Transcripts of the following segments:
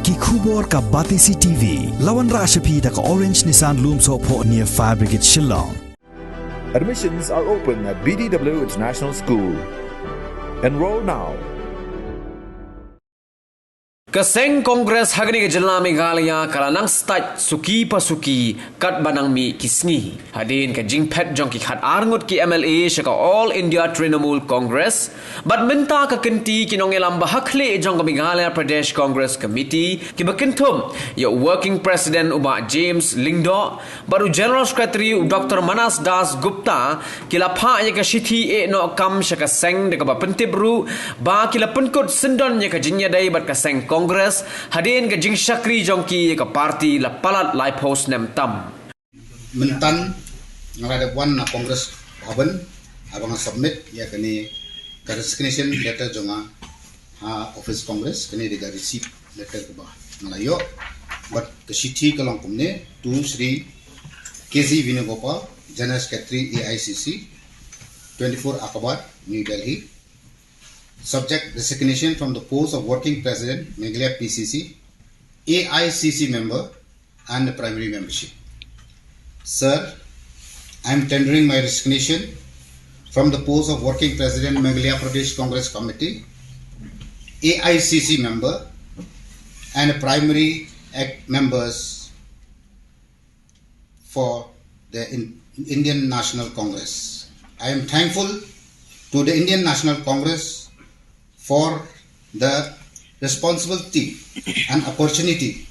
ki khubor ka Batisi TV lawan ra shapi da ka Orange Nissan Lumso pho near Fire Brigade Shillong. Admissions are open at BDW International School. Enroll now. Kaseng Kongres Hagani ke Jela Meghalaya kalanang stat suki pasuki kat banang mi kisngi. Hadin ke jingpet jong ki khat arngut ki MLA shaka All India Trinamool Congress. But minta ka kenti kinong elam bahakle jong ke Meghalaya Pradesh Congress Committee ki bakentum ya Working President uba James Lingdo baru General Secretary Dr. Manas Das Gupta kila pha ya ka shithi e no kam shaka seng de ka pentibru ba kila penkut sendon ya ka jinya dai bat ka seng Congress hadin ke jing syakri jongki ke parti la palat lai post nem tam mentan ngarada wan na Congress haban abang submit ya kini ka resignation letter jonga office Congress kini diga receive letter ke bah ngalayo but ke sithi kalong kumne tu Sri KC Vinugopal General Secretary AICC 24 Akabat New Delhi. Subject resignation from the post of Working President, Meghalaya PCC, AICC member and the primary membership. Sir, I am tendering my resignation from the post of Working President, Meghalaya Pradesh Congress Committee, AICC member and the primary members for the Indian National Congress. I am thankful to the Indian National Congress for the responsibility and opportunity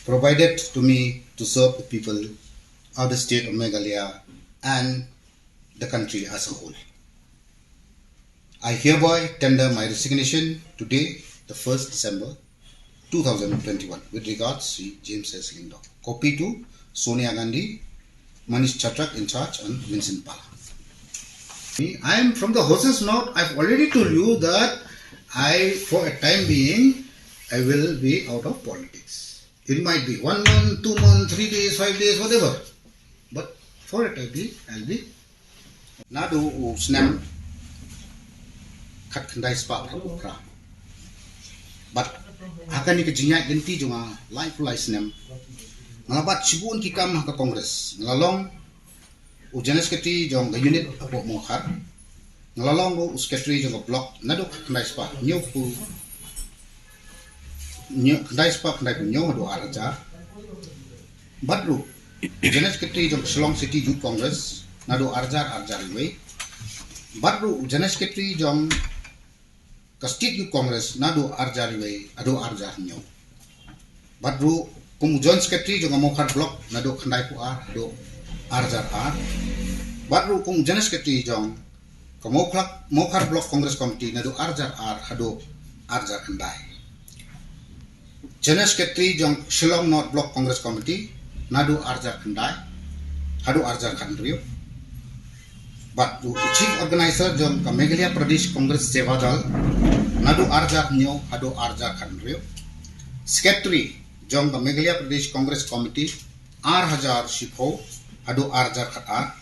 provided to me to serve the people of the state of Meghalaya and the country as a whole. I hereby tender my resignation today, the 1st December 2021, with regards to James S. Lingdo. Copy to Sonia Gandhi, Manish Chatrak in charge, and Vincent Pala. I am from the horse's mouth. I've already told you that for a time being, I will be out of politics. It might be 1 month, 2 months, 3 days, 5 days, whatever. But for a time being, I'll be. Nadu snam kat kandai spa kra. But akan ni kejinya genti junga life snam. Ngalabat sibun kikam haka Congress. Ngalalong General Secretary jong unit apo mokhar. Ngalalong go secretary jong block naduk kandai spa nyu kandai spa kandai nyu do araja badru General Secretary jong Shillong City Youth Congress nadu arjar we badru General Secretary jong State Youth Congress nadu arjar we adu arjar nyu badru Joint Secretary jong mokhar block nadu kandai pu adu arjar badru General Secretary jong Mokhar Block Congress Committee nadu arjar hado arjar kandai. General Secretary jong Shillong North Block Congress Committee nadu arjar kandai hado arjar kandrio. But the Chief Organizer jong Meghalaya Pradesh Congress Sevadal nadu arjar nyo hado arjar kandrio. Secretary jong Meghalaya Pradesh Congress Committee Hajar Shipho hado arjar khatar.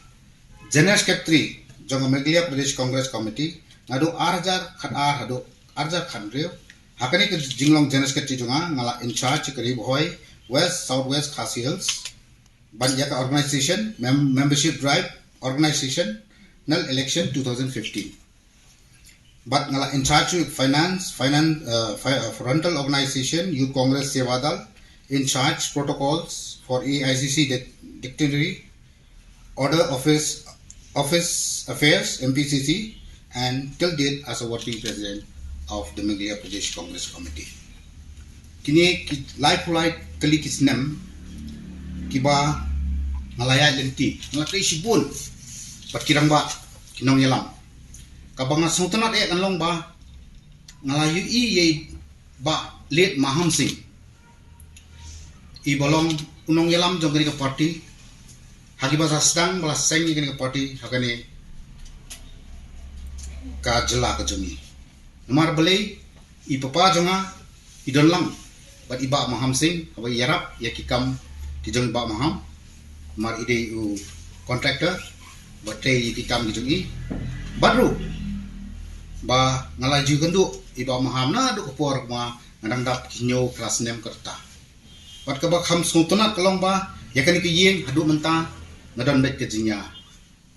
General Secretary jong Meghalaya Pradesh Congress Committee nadu arjar khatar hado arjar khandrio hakani ke jinglong General Secretary jonga ngala in charge kari boy West Southwest Khasi Hills banjaka organization membership drive organization nal election 2015 but ngala in charge with finance frontal organization Youth Congress Sevadal in charge protocols for AICC dictionary order office affairs MPCC and till date as a working president of the Meghalaya Pradesh Congress Committee. Kini life kali kisnem kiba ngalaya lenti ngatri sibun pat kirang ba kinong yalam kabanga sultanat e kanlong ba ngalayu ye ba late Maham Singh ibolong unong yalam jongri ka party hagi bahasa sedang balas seng ni kena parti hakane ka jela ka jumi nomor beli I papa jonga I donlang bat iba Maham Singh aba yarap ya kikam di jong ba Maham mar ide u contractor bate kikam di jongi badru ba ngalaju gendu iba Maham na du kopor ma ngadang dap kinyo kelas nem kerta. Wat ka ba kham sungtuna kalong ba yakan ke yeng hadu menta ngadan bet kejinya.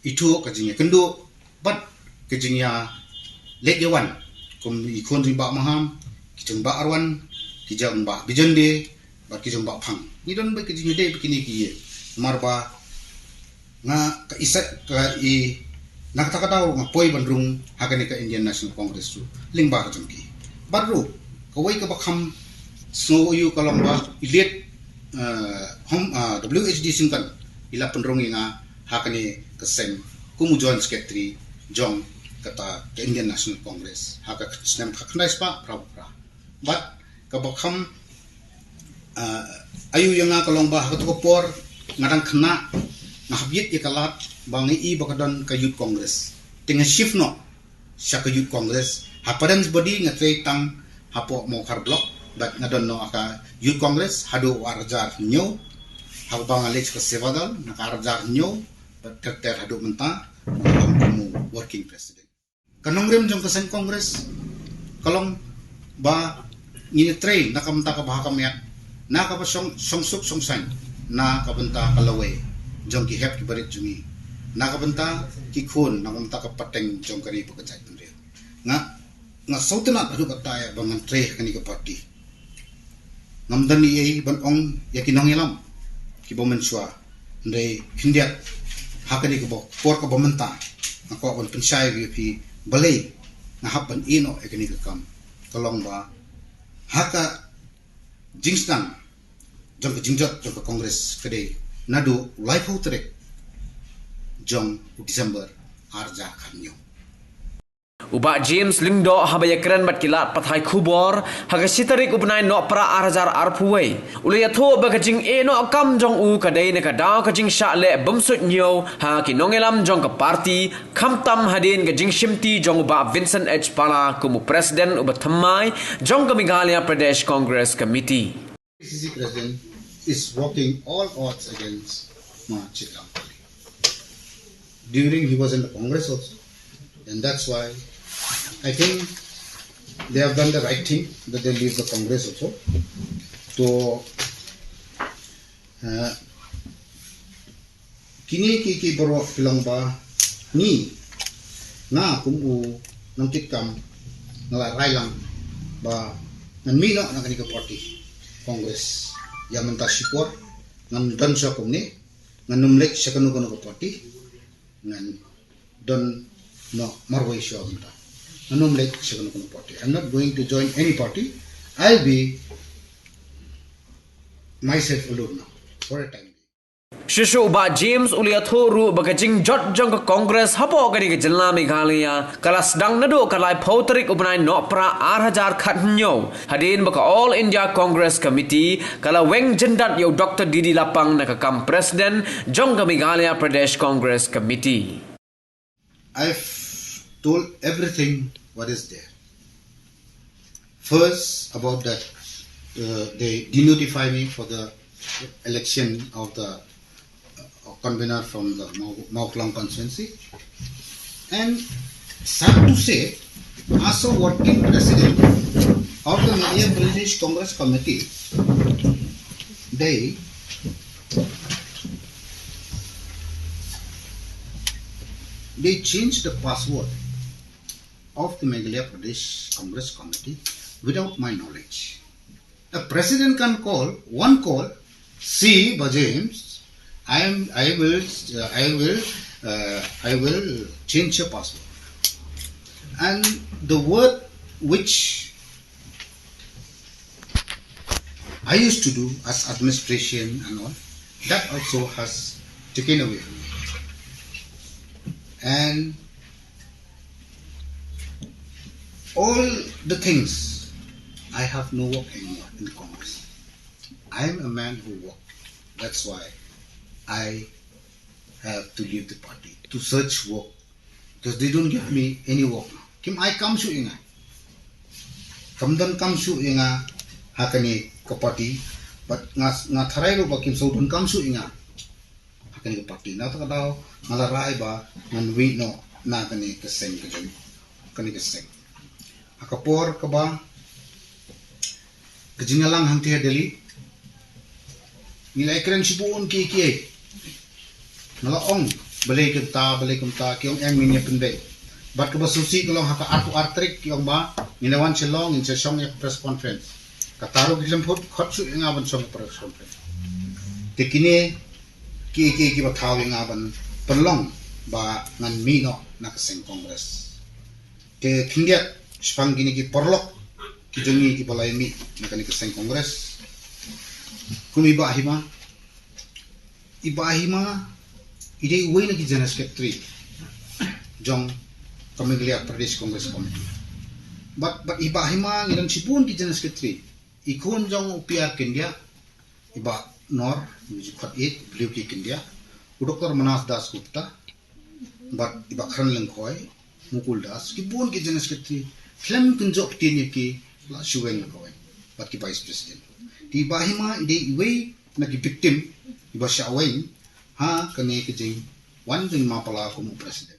Itu kejinya kendu bat kejinya lek yawan kum ikon rimba maham kijeng ba arwan kijang ba bijende ba kijeng ba phang. Ni don bet kejinya de begini kiye. Marba nga ka isa ka I nakatakaw nga poy bandrung hakani ka Indian National Congress tu lingba ka jumki baru kawai ka bakham so yu kalamba ilet WHD singkan ila pendrung nga hakani ka sem kumu joint secretary jong kata ka Indian National Congress haka snem khaknais pa pra but ka bakham ayu yang nga kalamba haka to por ngadang khna ngahabyet ikalat bangi I bakadan ka youth congress tinga shift no sya ka youth congress hapadans body ngatray tang hapo mo khar block but ngadon no aka youth congress hadu warjar nyo habang alej ka sevadal nakarjar nyo but ter hadu menta mo working president kanongrem jong kasen congress kalong ba ngini train nakamta ka bahakamya nakapasong songsuk songsan na kabenta kalaway jong ki hep ki barit jungi na kabenta ki khon na kabenta ka pateng jong kari pagkajay tunre nga sautena adu kataya bangan tre kani ka party ngamdan ni ai ban ong yakinong ilam ki bomenswa ndai hindiat hakani ko por ka bomenta ako on pensay pi balay na hapan ino ekani ka kam tolong ba haka jingstan jong jingjot jong kongres kede nadu life outre jong December arja khanyo Uba James Lingdo habaya keren bat kilat pathai khubor haga sitarik upnai no pra arjar arpuwei ulaya tho bagajing e no kam jong u kadai ne kada kajing sha le bumsut nyo ha ki nongelam jong ka party khamtam hadin gajing shimti jong ba Vincent H Pala kumu president uba thamai jong ka Meghalaya Pradesh Congress Committee PCC president is working all odds against Ma Chitlam. During he was in the Congress also, and that's why I think they have done the right thing that they leave the Congress also. So kini ki baro pilang ba ni na kumu nang kitkam ngalaray lang ba nanmino na kanika party Congress yang mentah syukur ngan don syukur ni ngan numlek syakanu kono party ngan don no marwai syukur mentah ngan numlek syakanu kono party. I'm not going to join any party. I'll be myself alone now for a time. Shishu ba James Uliathoru bagajing jot jong ka Congress hapo kani ke Jilna Meghalaya kalas dang nado kalai photarik upnai no pra 8000 khatnyo hadin baka All India Congress Committee kala weng jendat yo Dr. Didi Lapang na kam president jong ka Meghalaya Pradesh Congress Committee. I've told everything what is there. First about that they denotify me for the election of the convener from the Mauklang constituency, and sad to say, as a working president of the Meghalaya Pradesh Congress Committee, they changed the password of the Meghalaya Pradesh Congress Committee without my knowledge. A president can call one call, see James, I will change your password, and the word which I used to do as administration and all, that also has taken away from me. And all the things, I have no work anymore in the Congress. I am a man who works. That's why I have to leave the party to search work, because they don't give me any work now. Kim I come to inga, kamdan come to inga hakani ka party, but nga tharay lo ba kim so dun come to inga hakani ka party. Na ta daw ngalaray ba ngan wi no na kani ka seng ka jeng kani ka seng. Akapor ka ba kejingalang hang tiha Delhi nilai keren sipuun ki nalaong balai kenta kiong yang minya pendek bat ke basusi kalau haka artrik kiong ba nilawan chelong in sesong ya press conference kataru ki lemput khotsu ngaban song press conference tekine ki bathaw ngaban perlong ba ngan mino nakaseng kongres ke kindia spang gini ki porlok ki jongi ki balai mi nakani kaseng kongres kung ibahima ide uwi na ki General Secretary jong Kameglia Pradesh Congress Committee but ibahima ngilang sipun ki General Secretary ikun jong UPR Kindia iba nor mujikat it beliau ki Kindia Dr. Manas Das Gupta but iba kran lengkoi mukul das ki bun ki General Secretary klem kunjok tin ki la suweng lengkoi but ki Vice President di bahima ide iwe na ki victim iba syaweng ha kani kejing wan jeng mapala ko mo president